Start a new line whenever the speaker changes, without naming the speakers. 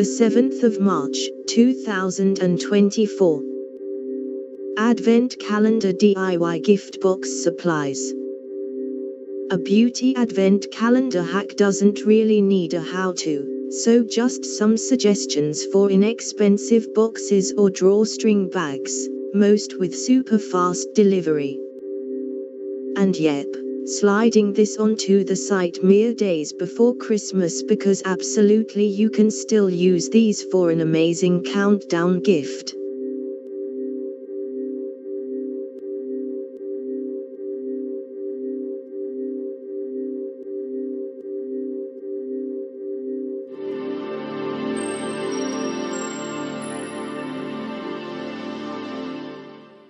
the 7th of March, 2024. Advent Calendar DIY Gift Box Supplies. A beauty advent calendar hack doesn't really need a how-to, so just some suggestions for inexpensive boxes or drawstring bags, most with super fast delivery. And yep, sliding this onto the site mere days before Christmas because absolutely you can still use these for an amazing countdown gift.